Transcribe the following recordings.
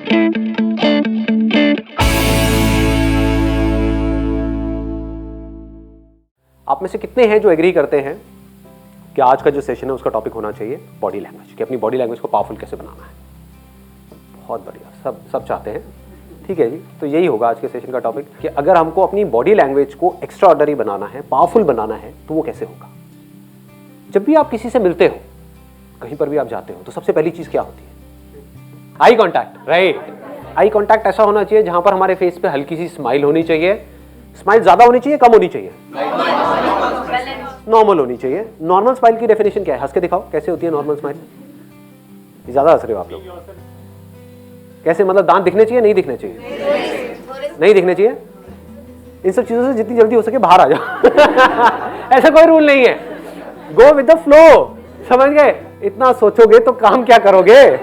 आप में से कितने हैं जो एग्री करते हैं कि आज का जो सेशन है उसका टॉपिक होना चाहिए बॉडी लैंग्वेज, कि अपनी बॉडी लैंग्वेज को पावरफुल कैसे बनाना है। बहुत बढ़िया, सब चाहते हैं। ठीक है जी, तो यही होगा आज के सेशन का टॉपिक कि अगर हमको अपनी बॉडी लैंग्वेज को एक्स्ट्रा ऑर्डिनरी बनाना है, पावरफुल बनाना है, तो वो कैसे होगा। जब भी आप किसी से मिलते हो, कहीं पर भी आप जाते हो, तो सबसे पहली चीज क्या होती है? Eye contact, right. Eye contact ऐसा होना चाहिए जहां पर हमारे फेस पे हल्की सी स्माइल होनी चाहिए। स्माइल ज्यादा होनी चाहिए, कम होनी चाहिए? नॉर्मल होनी चाहिए। नॉर्मल स्माइल की डेफिनेशन क्या है? हंस के दिखाओ, कैसे होती है नॉर्मल स्माइल? ज्यादा हंस रहे हो आप लोग। कैसे, मतलब दांत दिखने चाहिए, नहीं दिखने चाहिए? नहीं दिखने चाहिए। इन सब चीजों से जितनी जल्दी हो सके बाहर आ जाओ। ऐसा कोई रूल नहीं है, गो विद द फ्लो। समझ गए? इतना सोचोगे तो काम क्या करोगे?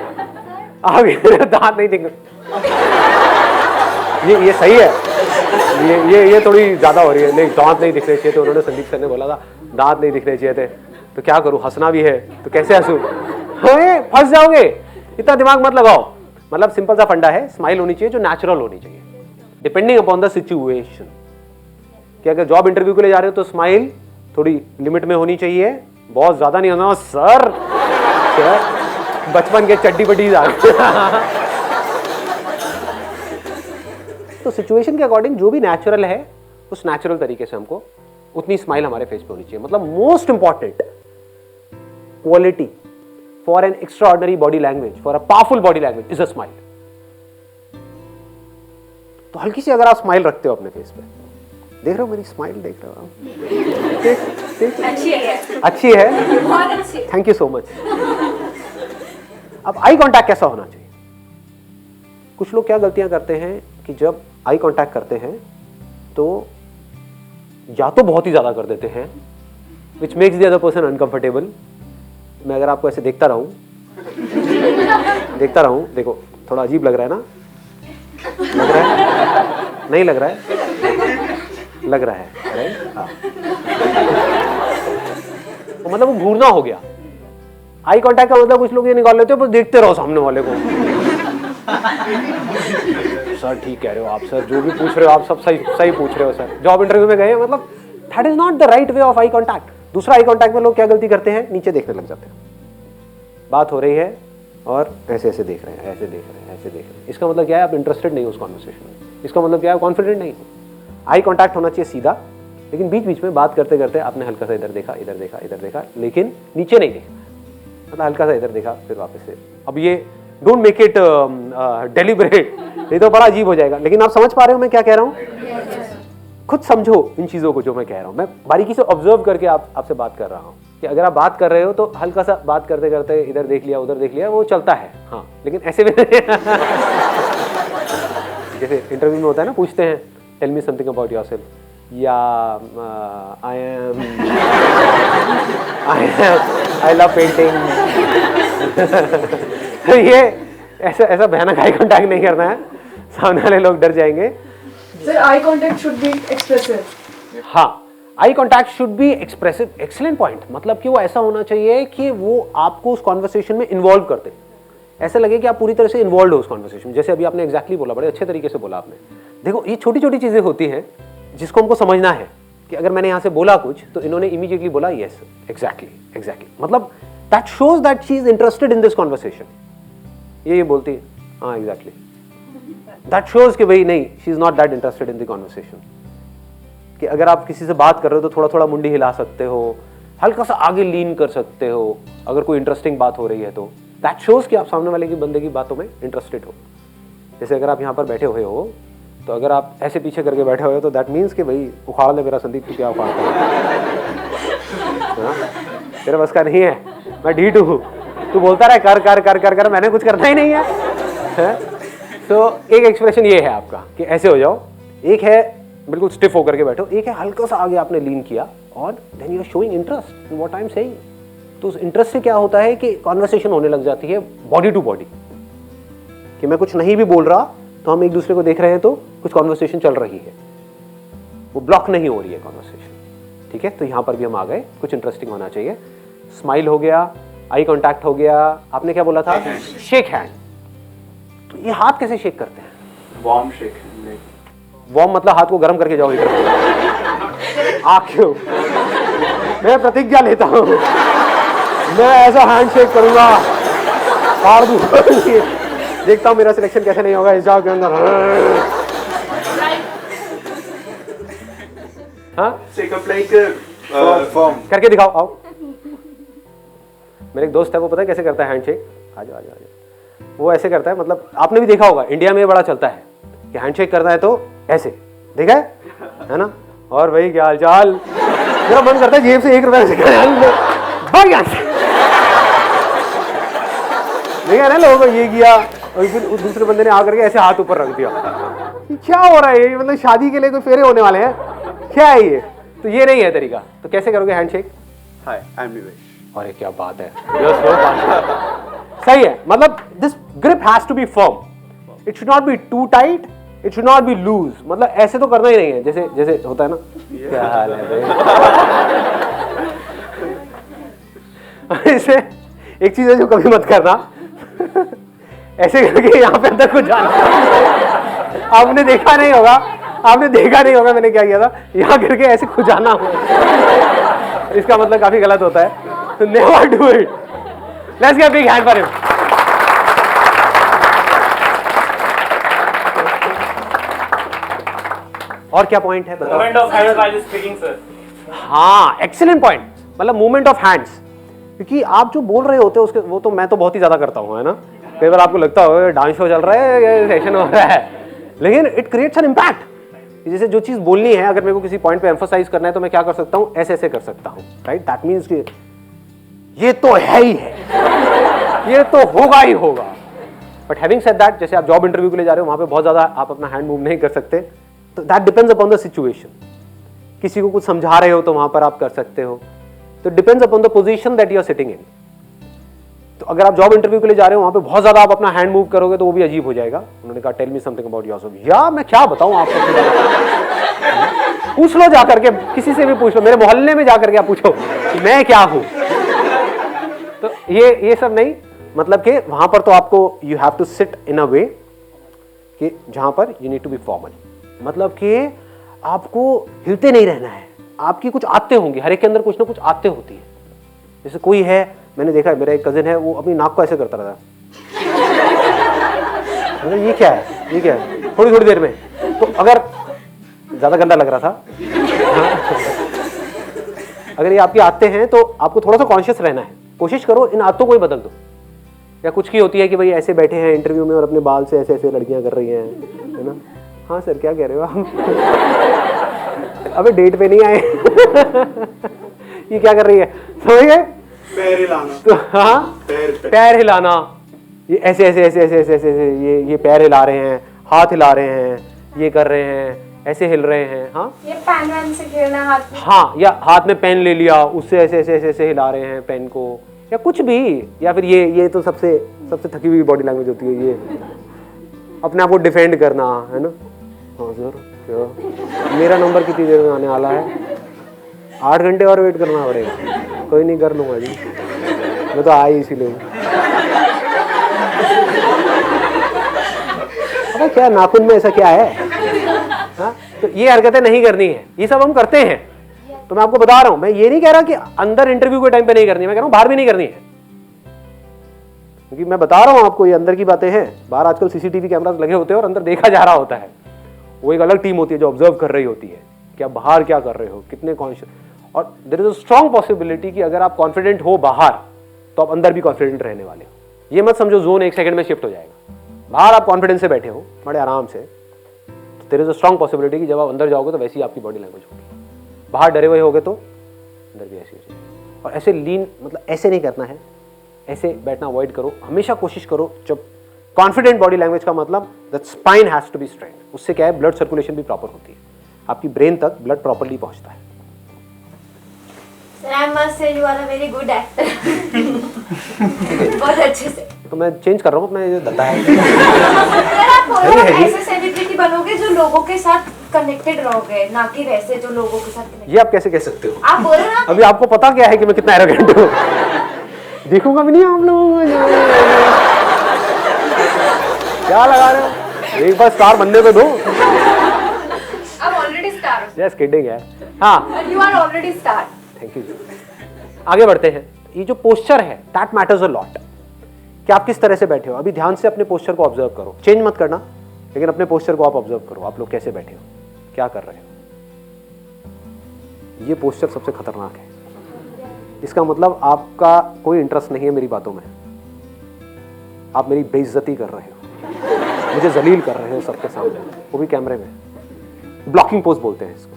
आगे दांत नहीं दिखने, ये सही है। ये थोड़ी ज्यादा हो रही है। नहीं, दांत नहीं दिखने चाहिए, तो उन्होंने संदीप सर ने बोला था दांत नहीं दिखने चाहिए थे, तो क्या करूं, हंसना भी है तो कैसे हंसूं? फंस जाओगे, इतना दिमाग मत लगाओ। मतलब सिंपल सा फंडा है, स्माइल होनी चाहिए जो नेचुरल होनी चाहिए, डिपेंडिंग अपॉन द सिचुएशन। कि अगर जॉब इंटरव्यू के लिए जा रहे हो तो स्माइल थोड़ी लिमिट में होनी चाहिए, बहुत ज्यादा नहीं होना। सर बचपन के चड्डी बड्डी आ गए। तो सिचुएशन के अकॉर्डिंग जो भी नेचुरल है उस नेचुरल तरीके से हमको उतनी स्माइल हमारे फेस पे होनी चाहिए। मतलब most important quality for an extra ordinary body language, for a powerful body language is a smile. तो हल्की सी अगर आप स्माइल रखते हो अपने फेस पे, देख रहे हो मेरी स्माइल, देख रहे हो आप? अच्छी है, थैंक यू सो मच। अब आई कांटेक्ट कैसा होना चाहिए? कुछ लोग क्या गलतियां करते हैं कि जब आई कांटेक्ट करते हैं तो या तो बहुत ही ज्यादा कर देते हैं, which makes the other person uncomfortable. मैं अगर आपको ऐसे देखता रहूं, देखो थोड़ा अजीब लग रहा है ना? लग रहा है? नहीं लग रहा है? लग रहा है, राइट? तो मतलब वो घूरना हो गया। आई कांटेक्ट का मतलब कुछ लोग ये निकाल लेते हो, बस देखते रहो सामने वाले को। सर ठीक कह रहे हो आप, सर जो भी पूछ रहे हो आप सब सही पूछ रहे हो सर। जॉब इंटरव्यू में गए, मतलब that is not the right way of eye contact. दूसरा आई कांटेक्ट में लोग क्या गलती करते हैं? नीचे देखने लग जाते हैं। बात हो रही है और ऐसे ऐसे देख रहे हैं, ऐसे देख रहे हैं, ऐसे देख रहे हैं। इसका मतलब क्या है? आप इंटरेस्टेड नहीं हो उस कॉन्वर्सेशन में। इसका मतलब क्या है? कॉन्फिडेंट नहीं हो। आई कांटेक्ट होना चाहिए सीधा, लेकिन बीच बीच में बात करते करते आपने हल्का सा इधर देखा, इधर देखा, इधर देखा, लेकिन नीचे नहीं देखा। मतलब हल्का सा इधर देखा, फिर वापस से। अब ये डोंट मेक इट डेलिबरेट, नहीं तो बड़ा अजीब हो जाएगा। लेकिन आप समझ पा रहे हो मैं क्या कह रहा हूँ? खुद समझो इन चीजों को जो मैं कह रहा हूँ। मैं बारीकी से ऑब्जर्व करके आपसे बात कर रहा हूँ कि अगर आप बात कर रहे हो तो हल्का सा बात करते करते इधर देख लिया, उधर देख लिया, वो चलता है। हाँ, लेकिन ऐसे में जैसे इंटरव्यू में होता है ना, पूछते हैं tell me something about yourself, या आई लव पेंटिंग। तो ये ऐसा भयानक आई कांटेक्ट नहीं करना है, सामने वाले लोग डर जाएंगे। Sir, eye contact should be expressive. हाँ, eye contact should be expressive. Excellent point. मतलब कि वो ऐसा होना चाहिए कि वो आपको उस कॉन्वर्सेशन में इन्वॉल्व करते, ऐसा लगे कि आप पूरी तरह से इन्वॉल्व हो उस कॉन्वर्सेशन में। जैसे अभी आपने एग्जैक्टली बोला, बड़े अच्छे तरीके से बोला आपने। देखो, ये छोटी छोटी चीजें होती हैं जिसको हमको समझना है कि अगर मैंने यहां से बोला कुछ तो इन्होंने इमीडिएटली बोला यस, एग्जैक्टली। मतलब that shows that she is interested in this conversation. ये बोलती है हाँ एग्जैक्टली, दैट शोज कि भाई नहीं, she is not that interested in the conversation. कि अगर आप किसी से बात कर रहे हो तो थोड़ा थोड़ा मुंडी हिला सकते हो, हल्का सा आगे लीन कर सकते हो अगर कोई इंटरेस्टिंग बात हो रही है तो। दैट शोज कि आप सामने वाले की बंदे की बातों में इंटरेस्टेड हो। जैसे अगर आप यहाँ पर बैठे हुए हो तो अगर आप ऐसे पीछे करके बैठे हुए हो तो दैट मीन्स कि भाई उखाड़ ले मेरा संदीप, तू क्या उखाड़ता है? तेरे बस का नहीं है, मैं ढीठ हूँ। तू बोलता रहे कर कर कर कर कर, मैंने कुछ करना ही नहीं है। तो एक एक्सप्रेशन ये है आपका कि ऐसे हो जाओ, एक है बिल्कुल स्टिफ होकर के बैठो, एक है हल्का सा आगे आपने लीन किया और then you are showing interest in what I am saying. तो उस इंटरेस्ट से क्या होता है कि कॉन्वर्सेशन होने लग जाती है बॉडी टू बॉडी, कि मैं कुछ नहीं भी बोल रहा तो हम एक दूसरे को देख रहे हैं तो कुछ कॉन्वर्सेशन चल रही है, वो ब्लॉक नहीं हो रही है कॉन्वर्सेशन। ठीक है, तो यहां पर भी हम आ गए, कुछ इंटरेस्टिंग होना चाहिए। स्माइल हो गया, आई कांटेक्ट हो गया, आपने क्या बोला था? Shake hand. तो ये हाथ कैसे शेक करते हैं? Warm shake. वार्म मतलब हाथ को गर्म करके जाओ इधर। क्यों? मैं प्रतिज्ञा लेता हूँ, मैं ऐसा हैंड शेक करूंगा, फाड़ दूंगा। देखता हूँ मेरा सिलेक्शन कैसे नहीं होगा इस जगह के अंदर। हाँ शेक अप लाइक फॉर्म करके दिखाओ, आओ। मेरे एक दोस्त है, वो पता है कैसे करता है हैंडशेक? आ जाओ आ जाओ आ जाओ। वो ऐसे करता है, मतलब आपने भी देखा होगा, इंडिया में बड़ा चलता है कि हैंडशेक करना है तो ऐसे, देखा है ना? और भाई क्या हाल चाल? मेरा मन करता है जेब से 1 रुपया से देखा ना लोगों को, ये किया और फिर दूसरे बंदे ने आकर के ऐसे हाथ ऊपर रख दिया। क्या हो रहा है ये? मतलब शादी के लिए कोई फेरे होने वाले हैं क्या है ये? तो ये नहीं है तरीका। तो कैसे करोगे हैंडशेक? हाय आई एम निवेश। अरे क्या बात है, सही है। मतलब this grip has to be firm, it should not be too tight, it should not be loose. मतलब ऐसे तो करना ही नहीं है, जैसे जैसे होता है ना। क्या हाल है भाई? ऐसे एक चीज है जो कभी मत करना, ऐसे करके यहाँ पे अंदर कुछ जाना। आपने देखा नहीं होगा, आपने देखा नहीं होगा मैंने क्या किया था, यहाँ करके ऐसे खुजाना हो, इसका मतलब काफी गलत होता है। तो never do it. Let's give a big hand for him. और क्या पॉइंट है बताओ? Movement of hands while speaking, sir. हाँ, एक्सीलेंट पॉइंट। मतलब मूवमेंट ऑफ हैंड्स, क्योंकि आप जो बोल रहे होते हो उसके, वो तो मैं तो बहुत ही ज्यादा करता हूँ, है ना? कई बार आपको लगता हो डांस शो चल रहा है या सेशन हो रहा है, लेकिन इट क्रिएट्स एन इम्पैक्ट। जैसे जो चीज बोलनी है, अगर मेरे को किसी पॉइंट पे एम्फसाइज करना है तो मैं क्या कर सकता हूँ? ऐसे ऐसे कर सकता हूँ, राइट? दैट मीन्स कि ये तो है ही है, ये तो होगा ही होगा। बट हैविंग सेड दैट, जैसे आप जॉब इंटरव्यू के लिए जा रहे हो, वहां पे बहुत ज्यादा आप अपना हैंड मूव नहीं कर सकते, तो that depends upon the situation. किसी को कुछ समझा रहे हो तो वहां पर आप कर सकते हो, तो depends upon the position that you are sitting in. तो अगर आप जॉब इंटरव्यू के लिए जा रहे हो, वहां पे बहुत ज्यादा आप अपना हैंड मूव करोगे तो वो भी अजीब हो जाएगा। उन्होंने कहा tell me something about yourself. या मैं क्या बताऊं आपको? पूछ लो जाकर के, किसी से भी पूछ लो, मेरे मोहल्ले में जाकर के आप पूछो कि मैं क्या हूं। तो ये सब नहीं, मतलब कि वहां पर तो आपको you have to sit in a way कि जहां पर you need to be formal. मतलब कि आपको हिलते नहीं रहना है, आपकी कुछ आते होंगी, हर एक के अंदर कुछ ना कुछ आते होती है। जैसे कोई है, मैंने देखा है, मेरा एक कजिन है, वो अपनी नाक को ऐसे करता रहता है। ये क्या है, ये क्या है? थोड़ी थोड़ी देर में, तो अगर ज्यादा गंदा लग रहा था अगर ये आपकी आदतें हैं तो आपको थोड़ा सा कॉन्शियस रहना है। कोशिश करो इन आदतों को ही बदल दो। या कुछ की होती है कि भाई ऐसे बैठे हैं इंटरव्यू में और अपने बाल से ऐसे ऐसे लड़कियां कर रही हैं, है ना? हाँ सर, क्या कह रहे हो आप? अबे डेट पे नहीं आए। ये क्या कर रही है, समझ गए? पैर हिलाना। तो हाँ, पैर हिलाना, ये ऐसे ऐसे ऐसे ऐसे ऐसे ऐसे ये पैर हिला रहे हैं, हाथ हिला रहे हैं, ये कर रहे हैं, ऐसे हिल रहे हैं। हाँ, ये पेन वैन से खेलना हाथ में। हाँ, या हाथ में पेन ले लिया, उससे ऐसे ऐसे ऐसे ऐसे हिला रहे हैं पेन को, या कुछ भी। या फिर ये तो सबसे थकी हुई बॉडी लैंग्वेज होती है, ये अपने आप को डिफेंड करना, है ना? हाँ सर, क्या मेरा नंबर कितनी देर में आने वाला है? 8 घंटे और वेट करना पड़ेगा। कोई नहीं, कर लूंगा जी, मैं तो आई इसीलिए। अरे क्या नाखून में ऐसा क्या है? हाँ, तो ये हरकतें नहीं करनी है, ये सब हम करते हैं। तो मैं आपको बता रहा हूं, मैं ये नहीं कह रहा कि अंदर इंटरव्यू के टाइम पे नहीं करनी है, मैं कह रहा हूं बाहर भी नहीं करनी है। क्योंकि मैं बता रहा हूं आपको, ये अंदर की बातें हैं। बाहर आजकल सीसीटीवी कैमरास लगे होते हैं और अंदर देखा जा रहा होता है। वो एक अलग टीम होती है जो ऑब्जर्व कर रही होती है कि आप बाहर क्या कर रहे हो, कितने कॉन्शियस। और there is a strong possibility कि अगर आप कॉन्फिडेंट हो बाहर, तो आप अंदर भी कॉन्फिडेंट रहने वाले हो। ये मत समझो जोन 1 सेकंड में शिफ्ट हो जाएगा। बाहर आप कॉन्फिडेंस से बैठे हो बड़े आराम से, तो there is a strong possibility कि जब आप अंदर जाओगे तो वैसी ही आपकी बॉडी लैंग्वेज होगी। बाहर डरे हुए होगे तो अंदर भी ऐसी हो जाएगी। और ऐसे लीन, मतलब ऐसे नहीं करना है, ऐसे बैठना अवॉइड करो। हमेशा कोशिश करो, जब कॉन्फिडेंट बॉडी लैंग्वेज का मतलब that spine has to be straight. उससे क्या है, ब्लड सर्कुलेशन भी प्रॉपर होती है, आपकी ब्रेन तक ब्लड प्रॉपर्ली पहुंचता है। Sir, I must say you are a very good actor. बहुत अच्छे से। तो मैं चेंज कर रहा हूँ अपना ये धंधा है। सर, आप बोलो आप ऐसे सेलिब्रिटी बनोगे जो लोगों के साथ कनेक्टेड रहोगे, ना कि वैसे जो लोगों के साथ connected। ये आप कैसे कह सकते हो? आप बोलो ना। अभी आपको पता क्या है कि मैं कितना एरोगेंट हूँ? देखूंगा भी नहीं आप लोगों को। क्या लगा रहे हो, एक बार स्टार बनने पे दो। I'm already star. Just kidding यार। हाँ, You are already star. Thank you. आगे बढ़ते हैं। ये जो पोस्चर है दैट मैटर्स अ लॉट, कि आप किस तरह से बैठे हो। अभी ध्यान से अपने पोस्चर को ऑब्जर्व करो, चेंज मत करना, लेकिन अपने पोस्चर को आप ऑब्जर्व करो, आप लोग कैसे बैठे हो, क्या कर रहे हो। ये पोस्चर सबसे खतरनाक है। इसका मतलब आपका कोई इंटरेस्ट नहीं है मेरी बातों में, आप मेरी बेइज्जती कर रहे हो, मुझे जलील कर रहे हो सबके सामने, वो भी कैमरे में। ब्लॉकिंग पोज बोलते हैं इसको,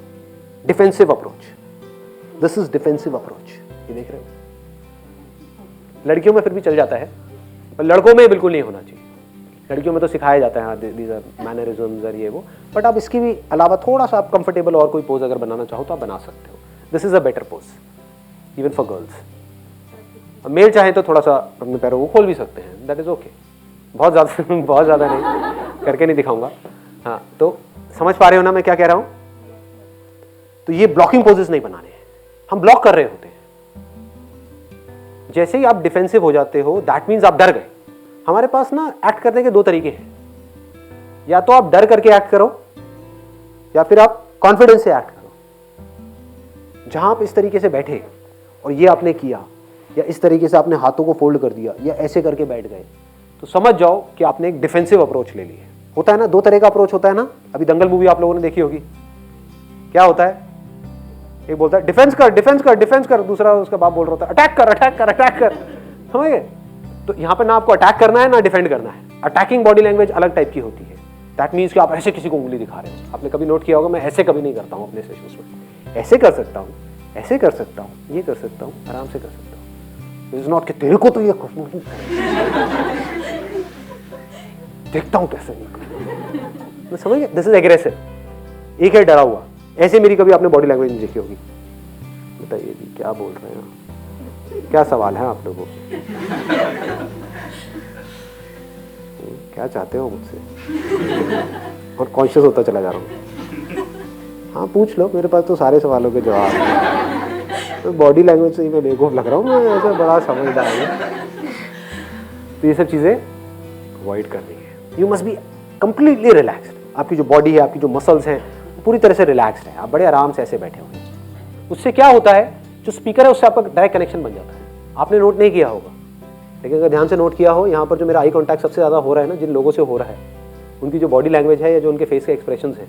defensive approach. This is defensive approach. ये देख रहे हो, लड़कियों में फिर भी चल जाता है, पर लड़कों में बिल्कुल नहीं होना चाहिए। लड़कियों में तो सिखाया जाता है, हाँ दीज आर मैनरिज्म्स और ये वो, बट आप इसकी भी अलावा थोड़ा सा आप कंफर्टेबल और कोई पोज अगर बनाना चाहो तो आप बना सकते हो। This is a better pose even for girls. Male चाहे तो थोड़ा सा अपने पैरों को खोल भी सकते हैं, दैट इज ओके। बहुत ज़्यादा नहीं, करके नहीं दिखाऊंगा। हाँ, तो समझ पा रहे हो ना मैं क्या कह रहा हूँ। तो ये ब्लॉकिंग पोजेस नहीं बनाने हैं, हम ब्लॉक कर रहे होते हैं। जैसे ही आप डिफेंसिव हो जाते हो दैट मीन्स आप डर गए। हमारे पास ना एक्ट करने के दो तरीके हैं, या तो आप डर करके एक्ट करो या फिर आप कॉन्फिडेंस से एक्ट करो। जहां आप इस तरीके से बैठे और ये आपने किया, या इस तरीके से आपने हाथों को फोल्ड कर दिया, या ऐसे करके बैठ गए, तो समझ जाओ कि आपने एक डिफेंसिव अप्रोच ले ली है। होता है ना, दो तरह का अप्रोच होता है ना। अभी दंगल मूवी आप लोगों ने देखी होगी, क्या होता है, एक बोलता है डिफेंस कर डिफेंस कर डिफेंस कर, दूसरा उसका बाप बोल रहा होता है अटैक कर अटैक कर अटैक कर। समझ गए। तो यहां पर ना आपको अटैक करना है ना डिफेंड करना है। अटैकिंग बॉडी लैंग्वेज अलग टाइप की होती है। दैट मीन्स कि आप ऐसे किसी को उंगली दिखा रहे हो। आपने कभी नोट किया होगा, मैं ऐसे कभी नहीं करता हूं अपने सेशंस में। ऐसे कर सकता हूं, ऐसे कर सकता हूं, ये कर सकता हूं, आराम से कर सकता हूं। इट इज नॉट कि तेरे को तो ये देखता हूं कैसे नहीं, समझ गए। This is aggressive. एक है डरा हुआ, ऐसे मेरी कभी आपने बॉडी लैंग्वेज नहीं देखी होगी। बताइए जी क्या बोल रहे हैं, क्या सवाल है आप लोगों को, क्या चाहते हो मुझसे, और कॉन्शियस होता चला जा रहा हूँ। हाँ पूछ लो, मेरे पास तो सारे सवालों के जवाब हैं। तो बॉडी लैंग्वेज से ही मैं बेवकूफ लग रहा हूँ, मैं ऐसा बड़ा समझदार हूँ। तो ये सब चीज़ें अवॉइड करनी है। You must be completely relaxed. आपकी जो बॉडी है, आपकी जो मसल्स हैं, पूरी तरह से रिलैक्स्ड है। आप बड़े आराम से ऐसे बैठे हुए हैं। उससे क्या होता है, जो स्पीकर है उससे आपका डायरेक्ट कनेक्शन बन जाता है। आपने नोट नहीं किया होगा, लेकिन अगर ध्यान से नोट किया हो, यहाँ पर जो मेरा आई कॉन्टैक्ट सबसे ज़्यादा हो रहा है ना, जिन लोगों से हो रहा है, उनकी जो बॉडी लैंग्वेज है या जो उनके फेस के एक्सप्रेशंस हैं,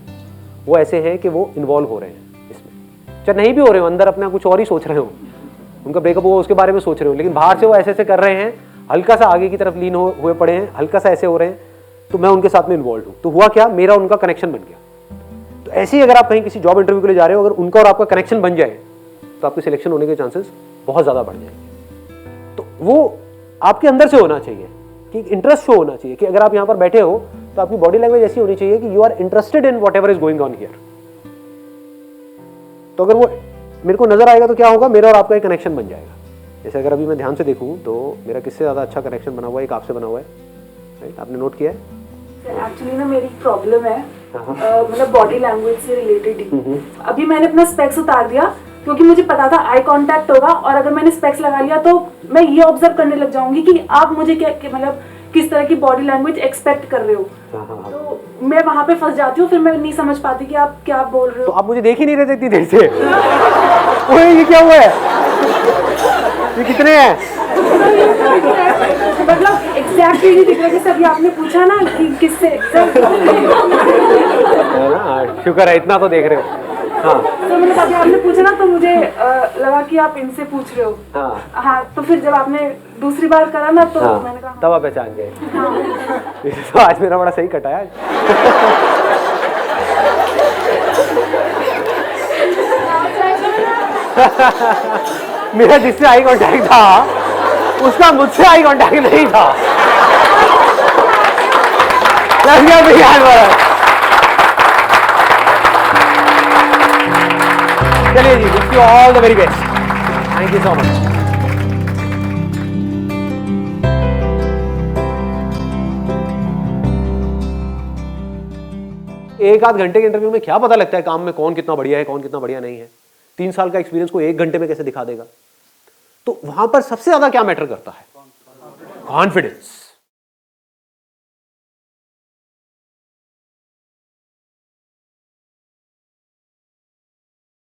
वो ऐसे हैं कि वो इन्वॉल्व हो रहे हैं इसमें। चाहे नहीं भी हो रहे हो, अंदर अपना कुछ और ही सोच रहे हो, उनका ब्रेकअप हुआ उसके बारे में सोच रहे हो, लेकिन बाहर से वो ऐसे ऐसे कर रहे हैं, हल्का सा आगे की तरफ लीन हुए पड़े हैं, हल्का सा ऐसे हो रहे हैं, तो मैं उनके साथ में इन्वॉल्व हूँ। तो हुआ क्या, मेरा उनका कनेक्शन बन गया। तो ऐसे ही अगर आप कहीं किसी जॉब इंटरव्यू के लिए जा रहे हो, अगर उनका और आपका कनेक्शन बन जाए तो आपकी सिलेक्शन होने के चांसेस बहुत ज़्यादा बढ़ जाएंगे। तो वो आपके अंदर से होना चाहिए कि इंटरेस्ट शो होना चाहिए कि अगर आप यहाँ पर बैठे हो तो आपकी बॉडी लैंग्वेज ऐसी होनी चाहिए कि you are interested in whatever is going on here. तो अगर वो मेरे को नजर आएगा तो क्या होगा, मेरा और आपका एक कनेक्शन बन जाएगा। जैसे अगर अभी मैं ध्यान से देखूं तो मेरा किससे ज़्यादा अच्छा कनेक्शन बना हुआ है, एक आपसे बना हुआ है, राइट? आपने नोट किया है? एक्चुअली ना मेरी प्रॉब्लम है, मतलब बॉडी लैंग्वेज से रिलेटेड ही। अभी मैंने अपना स्पेक्स उतार दिया क्योंकि मुझे पता था आई कांटेक्ट होगा, और अगर मैंने स्पेक्स लगा लिया तो मैं ये ऑब्जर्व करने लग जाऊंगी कि आप मुझे क्या मतलब किस तरह की बॉडी लैंग्वेज एक्सपेक्ट कर रहे हो। तो मैं वहां पे फंस जाती हूँ, फिर मैं नहीं समझ पाती कि आप क्या बोल रहे हो। तो आप मुझे देख ही नहीं रहे थे इतनी देर से। ओए ये क्या हुआ है, ये कितने हैं? मतलब एग्जैक्टली नहीं दिख रहा, जैसे अभी आपने पूछा ना कि किससे शुक्र है इतना तो देख रहे हो। हाँ तो मतलब अभी आपने पूछा ना तो मुझे लगा कि आप इनसे पूछ रहे हो। हाँ तो फिर जब आपने दूसरी बार करा ना तो मैंने कहा तब आप पहचान गए। तो आज मेरा बड़ा सही कटा है। मेरा जिससे आई कांटेक्ट था उसका मुझसे आई कांटेक्ट नहीं था। चलिए जी, wish you all the very best. Thank you so much. एक आध घंटे के इंटरव्यू में क्या पता लगता है काम में कौन कितना बढ़िया है, कौन कितना बढ़िया नहीं है। 3 साल का एक्सपीरियंस को 1 घंटे में कैसे दिखा देगा। तो वहां पर सबसे ज्यादा क्या मैटर करता है, कॉन्फिडेंस।